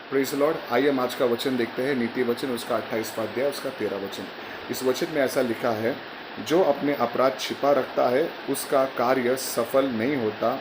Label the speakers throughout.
Speaker 1: Praise the Lord. आइए हम आज का वचन देखते हैं, नीति वचन उसका 28वां अध्याय उसका 13 वचन। इस वचन में ऐसा लिखा है, जो अपने अपराध छिपा रखता है उसका कार्य सफल नहीं होता,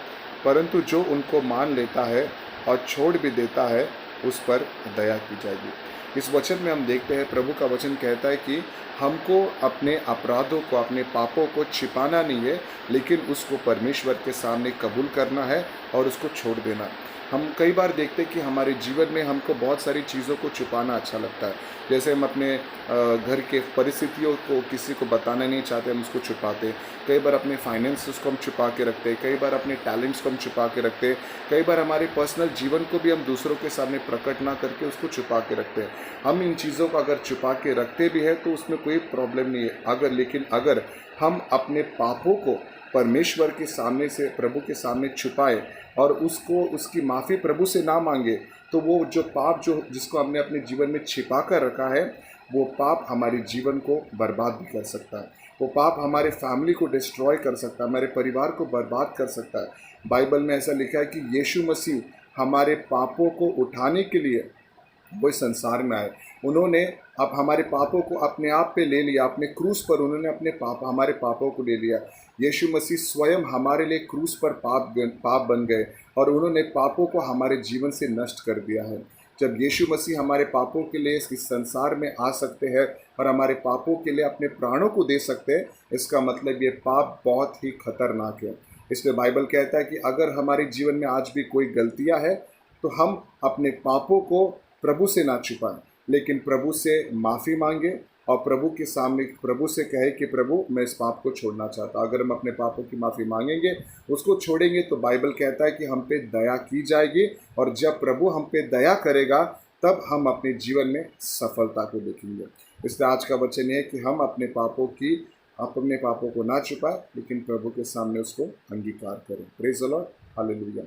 Speaker 1: परंतु जो उनको मान लेता है और छोड़ भी देता है उस पर दया की जाएगी। इस वचन में हम देखते हैं, प्रभु का वचन कहता है कि हमको अपने अपराधों को, अपने पापों को छिपाना नहीं है, लेकिन उसको परमेश्वर के सामने कबूल करना है और उसको छोड़ देना। हम कई बार देखते हैं कि हमारे जीवन में हमको बहुत सारी चीज़ों को छुपाना अच्छा लगता है। जैसे हम अपने घर के परिस्थितियों को किसी को बताना नहीं चाहते, हम उसको छुपाते। कई बार अपने फाइनेंसेस को हम छुपा के रखते हैं, कई बार अपने टैलेंट्स को हम छुपा के रखते हैं, कई बार हमारे पर्सनल जीवन को भी हम दूसरों के सामने प्रकट ना करके उसको छुपा के रखते हैं। हम इन चीज़ों को अगर छुपा के रखते भी हैं तो उसमें कोई प्रॉब्लम नहीं है। लेकिन अगर हम अपने पापों को परमेश्वर के सामने से, प्रभु के सामने छुपाए और उसको, उसकी माफ़ी प्रभु से ना मांगे, तो वो जो पाप जिसको हमने अपने जीवन में छिपा कर रखा है, वो पाप हमारे जीवन को बर्बाद भी कर सकता है। वो पाप हमारे फैमिली को डिस्ट्रॉय कर सकता है, हमारे परिवार को बर्बाद कर सकता है। बाइबल में ऐसा लिखा है कि यीशु मसीह हमारे पापों को उठाने के लिए वो इस संसार में आए। उन्होंने अब हमारे पापों को अपने आप पे ले लिया, अपने क्रूस पर उन्होंने अपने हमारे पापों को ले लिया। यीशु मसीह स्वयं हमारे लिए क्रूस पर पाप बन गए और उन्होंने पापों को हमारे जीवन से नष्ट कर दिया है। जब यीशु मसीह हमारे पापों के लिए इस संसार में आ सकते हैं और हमारे पापों के लिए अपने प्राणों को दे सकते हैं, इसका मतलब ये पाप बहुत ही खतरनाक है। इसलिए बाइबल कहता है कि अगर हमारे जीवन में आज भी कोई गलतियां है तो हम अपने पापों को प्रभु से ना छुपाएं, लेकिन प्रभु से माफ़ी मांगे और प्रभु के सामने प्रभु से कहे कि प्रभु, मैं इस पाप को छोड़ना चाहता हूँ। अगर हम अपने पापों की माफ़ी मांगेंगे, उसको छोड़ेंगे, तो बाइबल कहता है कि हम पे दया की जाएगी और जब प्रभु हम पे दया करेगा तब हम अपने जीवन में सफलता को देखेंगे। इसलिए आज का वचन है कि हम अपने पापों को ना छुपाएं, लेकिन प्रभु के सामने उसको अंगीकार करें। Praise the Lord, hallelujah.